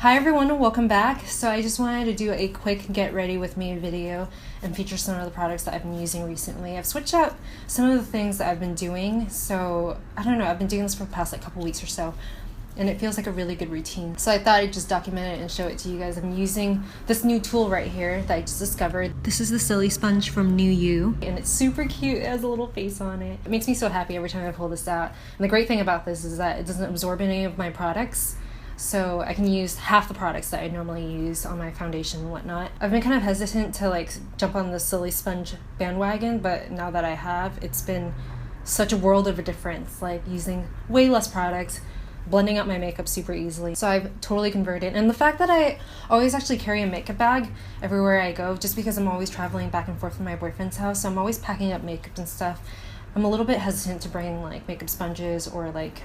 Hi everyone and welcome back. So I just wanted to do a quick get ready with me video and feature some of the products that I've been using recently. I've switched up some of the things that I've been doing, so I don't know, I've been doing this for the past couple weeks or so and it feels like a really good routine. So I thought I'd just document it and show it to you guys. I'm using this new tool right here that I just discovered. This is the Sili Sponge from NüYU and it's super cute. It has a little face on it. It makes me so happy every time I pull this out. And the great thing about this is that it doesn't absorb any of my products. So I can use half the products that I normally use on my foundation and whatnot. I've been kind of hesitant to jump on the Sili Sponge bandwagon, but now that I have, it's been such a world of a difference, using way less products, blending out my makeup super easily. So I've totally converted. And the fact that I always actually carry a makeup bag everywhere I go, just because I'm always traveling back and forth from my boyfriend's house, so I'm always packing up makeup and stuff. I'm a little bit hesitant to bring makeup sponges or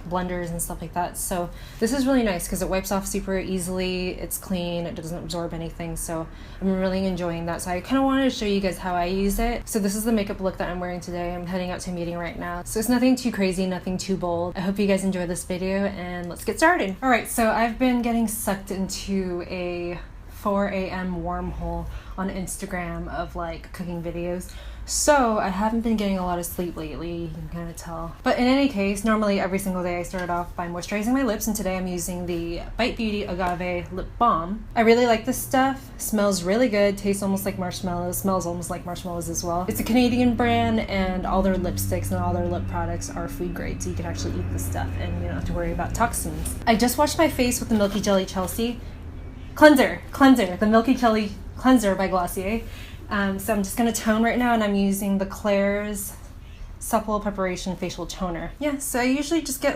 blenders and stuff like that. So this is really nice because it wipes off super easily, it's clean, it doesn't absorb anything. So I'm really enjoying that. So I kind of wanted to show you guys how I use it. So this is the makeup look that I'm wearing today. I'm heading out to a meeting right now. So it's nothing too crazy, nothing too bold. I hope you guys enjoy this video and let's get started. Alright, so I've been getting sucked into a 4 a.m. wormhole on Instagram of cooking videos. So I haven't been getting a lot of sleep lately, you can kind of tell. But in any case, normally every single day I start off by moisturizing my lips, and today I'm using the Bite Beauty Agave Lip Balm. I really like this stuff, smells really good, tastes almost like marshmallows, smells almost like marshmallows as well. It's a Canadian brand and all their lipsticks and all their lip products are food grade, so you can actually eat this stuff and you don't have to worry about toxins. I just washed my face with the Milky Jelly Chelsea Cleanser, the Milky Jelly Cleanser by Glossier. So I'm just going to tone right now, and I'm using the Clarins Supple Preparation Facial Toner. Yeah, so I usually just get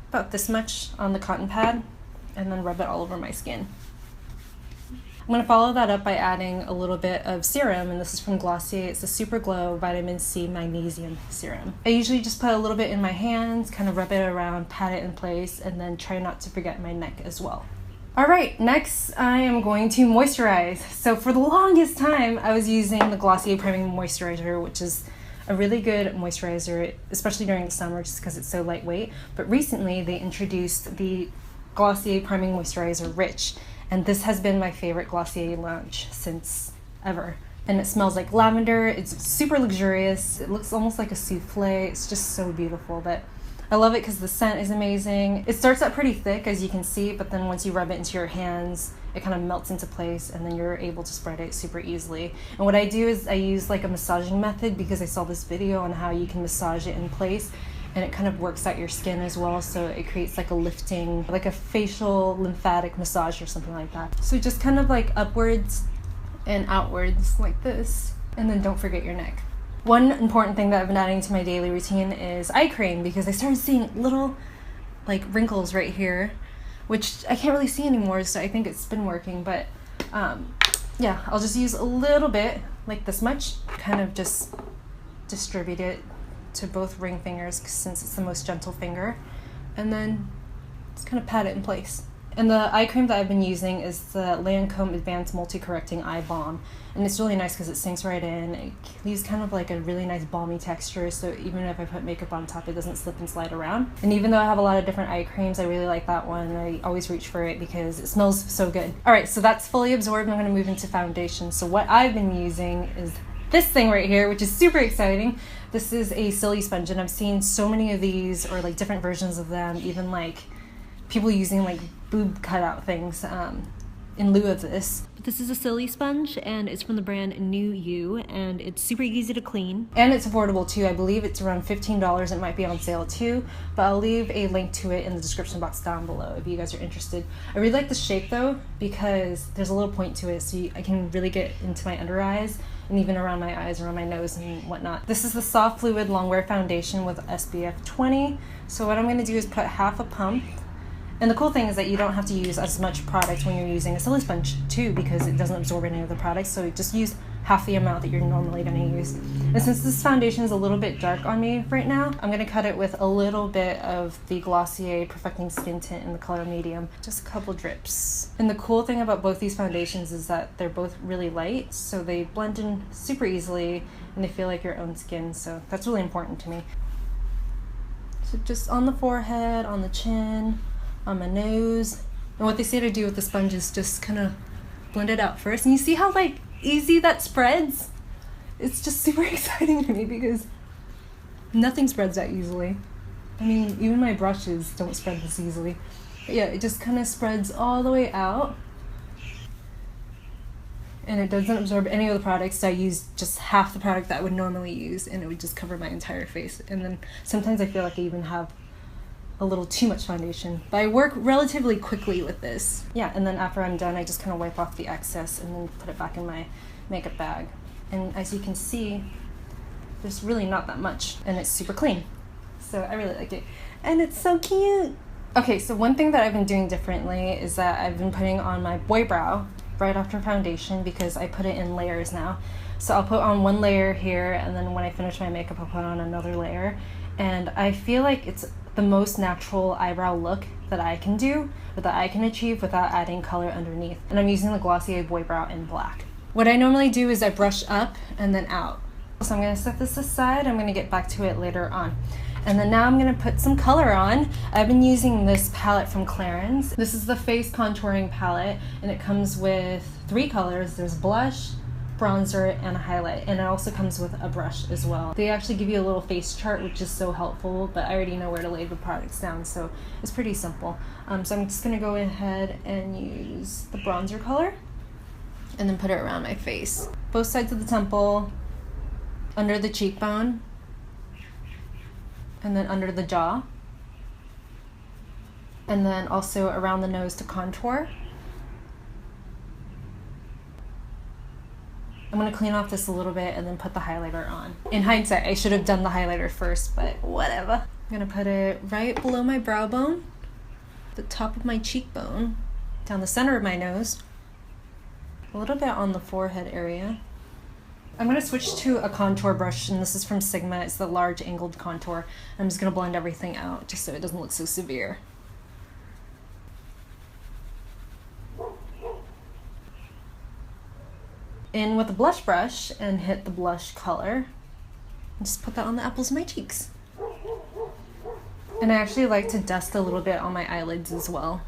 about this much on the cotton pad and then rub it all over my skin. I'm going to follow that up by adding a little bit of serum, and this is from Glossier. It's the Super Glow Vitamin C Magnesium Serum. I usually just put a little bit in my hands, kind of rub it around, pat it in place, and then try not to forget my neck as well. Alright, next I am going to moisturize. So for the longest time I was using the Glossier Priming Moisturizer, which is a really good moisturizer, especially during the summer just because it's so lightweight. But recently they introduced the Glossier Priming Moisturizer Rich, and this has been my favorite Glossier launch since ever. And it smells like lavender, it's super luxurious, it looks almost like a souffle, it's just so beautiful. But I love it because the scent is amazing. It starts out pretty thick, as you can see, but then once you rub it into your hands, it kind of melts into place and then you're able to spread it super easily. And what I do is I use a massaging method because I saw this video on how you can massage it in place, and it kind of works out your skin as well, so it creates a lifting, a facial lymphatic massage or something like that. So just kind of upwards and outwards like this, and then don't forget your neck. One important thing that I've been adding to my daily routine is eye cream, because I started seeing little wrinkles right here, which I can't really see anymore, so I think it's been working. But yeah, I'll just use a little bit, this much, kind of just distribute it to both ring fingers since it's the most gentle finger, and then just kind of pat it in place. And the eye cream that I've been using is the Lancome Advanced Multi-Correcting Eye Balm. And it's really nice because it sinks right in. It leaves kind of a really nice balmy texture, so even if I put makeup on top, it doesn't slip and slide around. And even though I have a lot of different eye creams, I really like that one. I always reach for it because it smells so good. Alright, so that's fully absorbed. I'm going to move into foundation. So what I've been using is this thing right here, which is super exciting. This is a Sili Sponge, and I've seen so many of these, or different versions of them, even people using boob cutout things in lieu of this. But this is a Sili Sponge, and it's from the brand NüYU, and it's super easy to clean. And it's affordable too. I believe it's around $15. It might be on sale too, but I'll leave a link to it in the description box down below if you guys are interested. I really like the shape though, because there's a little point to it, so I can really get into my under eyes and even around my eyes, around my nose and whatnot. This is the Soft Fluid Longwear Foundation with SPF 20. So what I'm going to do is put half a pump. And the cool thing is that you don't have to use as much product when you're using a Sili Sponge too, because it doesn't absorb any of the products, so just use half the amount that you're normally going to use. And since this foundation is a little bit dark on me right now, I'm going to cut it with a little bit of the Glossier Perfecting Skin Tint in the color medium, just a couple drips. And the cool thing about both these foundations is that they're both really light, so they blend in super easily and they feel like your own skin, so that's really important to me. So just on the forehead, on the chin, on my nose, And what they say to do with the sponge is just kind of blend it out first. And you see how like easy that spreads? It's just super exciting to me because nothing spreads that easily. I mean, even my brushes don't spread this easily. But yeah, it just kind of spreads all the way out. And it doesn't absorb any of the products, so I use just half the product that I would normally use, and it would just cover my entire face. And then sometimes I feel like I even have a little too much foundation, but I work relatively quickly with this. Yeah, and then after I'm done, I just kind of wipe off the excess and then put it back in my makeup bag. And as you can see, there's really not that much, and it's super clean. So I really like it. And it's so cute. Okay, so one thing that I've been doing differently is that I've been putting on my boy brow right after foundation because I put it in layers now. So I'll put on one layer here, and then when I finish my makeup, I'll put on another layer. And I feel like it's the most natural eyebrow look that I can do, or that I can achieve without adding color underneath. And I'm using the Glossier Boy Brow in black. What I normally do is I brush up and then out. So I'm gonna set this aside. I'm gonna get back to it later on. And then now I'm gonna put some color on. I've been using this palette from Clarins. This is the face contouring palette, and it comes with 3 colors. There's blush, bronzer, and a highlight, and it also comes with a brush as well. They actually give you a little face chart, which is so helpful, but I already know where to lay the products down, so it's pretty simple. So I'm just gonna go ahead and use the bronzer color, and then put it around my face. Both sides of the temple, under the cheekbone, and then under the jaw, and then also around the nose to contour. I'm gonna clean off this a little bit and then put the highlighter on. In hindsight, I should have done the highlighter first, but whatever. I'm gonna put it right below my brow bone, the top of my cheekbone, down the center of my nose, a little bit on the forehead area. I'm going to switch to a contour brush, and this is from Sigma. It's the large angled contour. I'm just going to blend everything out just so it doesn't look so severe. In with a blush brush and hit the blush color. And just put that on the apples of my cheeks. And I actually like to dust a little bit on my eyelids as well.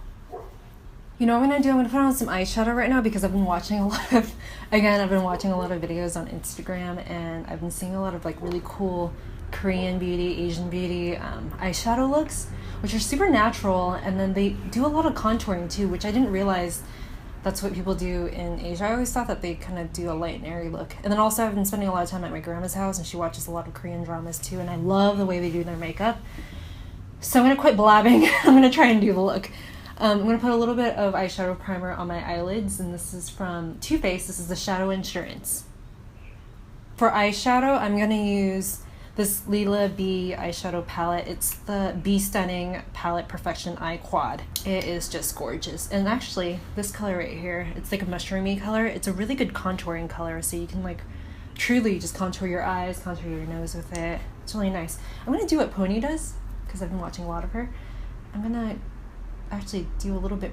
You know what I'm gonna do? I'm gonna put on some eyeshadow right now because I've been watching a lot of, I've been watching a lot of videos on Instagram, and I've been seeing a lot of like really cool Korean beauty, Asian beauty eyeshadow looks, which are super natural, and then they do a lot of contouring too, which I didn't realize that's what people do in Asia. I always thought that they kind of do a light and airy look. And then also I've been spending a lot of time at my grandma's house, and she watches a lot of Korean dramas too, and I love the way they do their makeup. So I'm gonna quit blabbing. I'm gonna try and do the look. I'm going to put a little bit of eyeshadow primer on my eyelids, and this is from Too Faced. This is the Shadow Insurance. For eyeshadow, I'm going to use this Lilah B eyeshadow palette. It's the Be Stunning Palette Perfection Eye Quad. It is just gorgeous. And actually, this color right here, it's like a mushroomy color. It's a really good contouring color, so you can like truly just contour your eyes, contour your nose with it. It's really nice. I'm going to do what Pony does, because I've been watching a lot of her. I'm going to actually do a little bit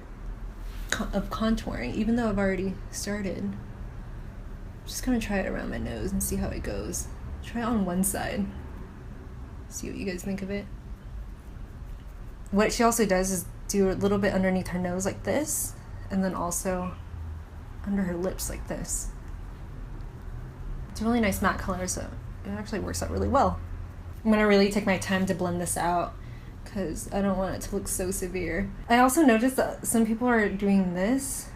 of contouring, even though I've already started. I'm just gonna try it around my nose and see how it goes. Try it on one side. See what you guys think of it. What she also does is do a little bit underneath her nose like this, and then also under her lips like this. It's a really nice matte color, so it actually works out really well. I'm gonna really take my time to blend this out, because I don't want it to look so severe. I also noticed that some people are doing this,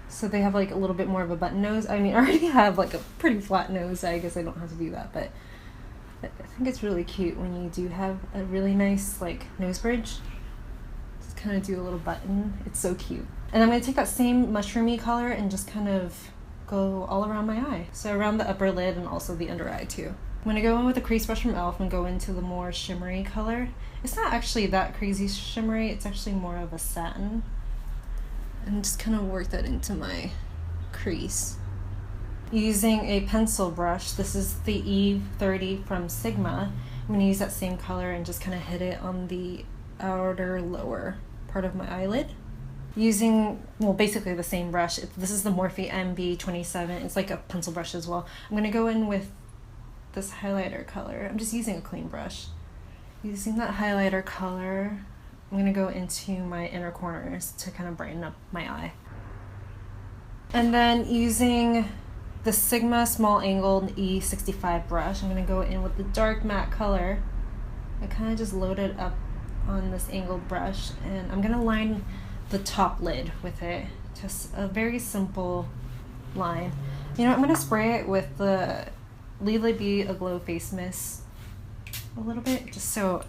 so they have like a little bit more of a button nose. I mean, I already have like a pretty flat nose, so I guess I don't have to do that, but I think it's really cute when you do have a really nice like nose bridge. Just kind of do a little button. It's so cute. And I'm going to take that same mushroomy color and just kind of go all around my eye. So around the upper lid and also the under eye too. I'm going to go in with a crease brush from e.l.f. and go into the more shimmery color. It's not actually that crazy shimmery, it's actually more of a satin. And just kind of work that into my crease. Using a pencil brush, this is the Eve 30 from Sigma. I'm going to use that same color and just kind of hit it on the outer lower part of my eyelid. Using, well, basically the same brush. This is the Morphe MB27. It's like a pencil brush as well. I'm going to go in with this highlighter color. I'm just using a clean brush. Using that highlighter color, I'm gonna go into my inner corners to kind of brighten up my eye. And then using the Sigma small angled E65 brush, I'm gonna go in with the dark matte color. I kind of just load it up on this angled brush, and I'm gonna line the top lid with it. Just a very simple line. You know, I'm gonna spray it with the Lilah Be a Glow face mist a little bit, just so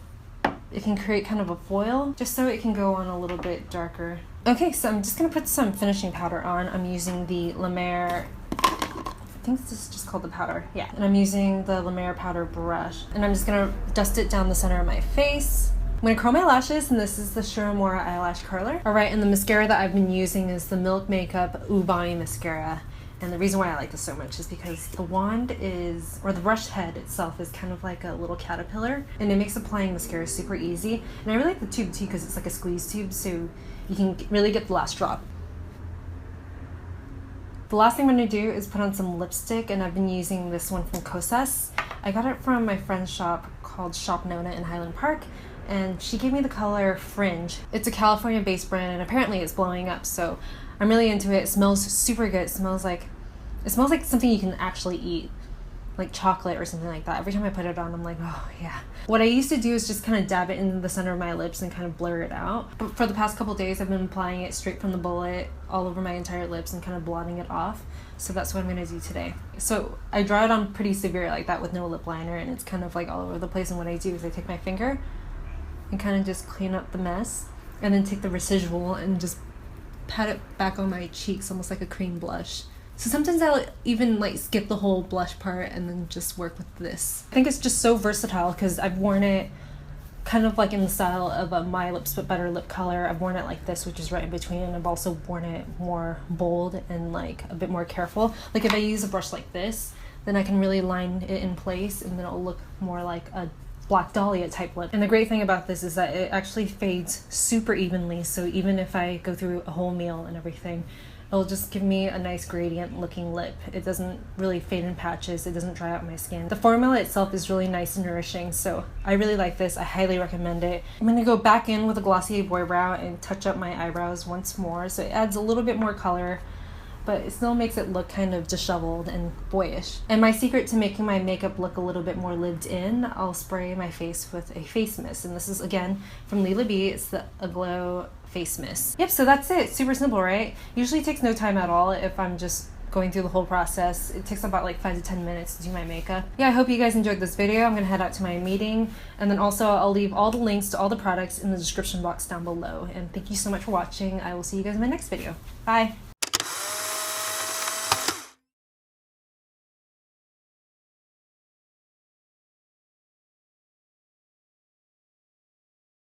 it can create kind of a foil, just so it can go on a little bit darker. Okay, so I'm just gonna put some finishing powder on. I'm using the La Mer, I think this is just called the powder, yeah. And I'm using the La Mer powder brush, and I'm just gonna dust it down the center of my face. I'm gonna curl my lashes, and this is the Serum eyelash curler. All right, and the mascara that I've been using is the Milk Makeup Ubame mascara. And the reason why I like this so much is because the wand is, or the brush head itself is kind of like a little caterpillar, and it makes applying mascara super easy. And I really like the tube too because it's like a squeeze tube, so you can really get the last drop. The last thing I'm going to do is put on some lipstick, and I've been using this one from Kosas. I got it from my friend's shop called Shop Nona in Highland Park, and she gave me the color Fringe. It's a California-based brand, and apparently it's blowing up, so I'm really into it. It smells super good. It smells like something you can actually eat, like chocolate or something like that. Every time I put it on, I'm like, oh yeah. What I used to do is just kind of dab it in the center of my lips and kind of blur it out. But for the past couple days, I've been applying it straight from the bullet all over my entire lips and kind of blotting it off. So that's what I'm gonna do today. So I draw it on pretty severe like that with no lip liner, and it's kind of like all over the place. And what I do is I take my finger and kind of just clean up the mess, and then take the residual and just pat it back on my cheeks, almost like a cream blush. So sometimes I'll even like skip the whole blush part and then just work with this. I think it's just so versatile because I've worn it kind of like in the style of a My Lips But Better lip color. I've worn it like this, which is right in between, and I've also worn it more bold and like a bit more careful. Like if I use a brush like this, then I can really line it in place, and then it'll look more like a Black Dahlia type lip. And the great thing about this is that it actually fades super evenly, so even if I go through a whole meal and everything, it'll just give me a nice gradient looking lip. It doesn't really fade in patches, it doesn't dry out my skin. The formula itself is really nice and nourishing, so I really like this. I highly recommend it. I'm gonna go back in with a Glossier Boy Brow and touch up my eyebrows once more, so it adds a little bit more color, but it still makes it look kind of disheveled and boyish. And my secret to making my makeup look a little bit more lived in, I'll spray my face with a face mist. And this is, again, from Lilah Be. It's the Aglow face mist. Yep, so that's it. Super simple, right? Usually takes no time at all if I'm just going through the whole process. It takes about like 5 to 10 minutes to do my makeup. Yeah, I hope you guys enjoyed this video. I'm gonna head out to my meeting, and then also I'll leave all the links to all the products in the description box down below. And thank you so much for watching. I will see you guys in my next video. Bye!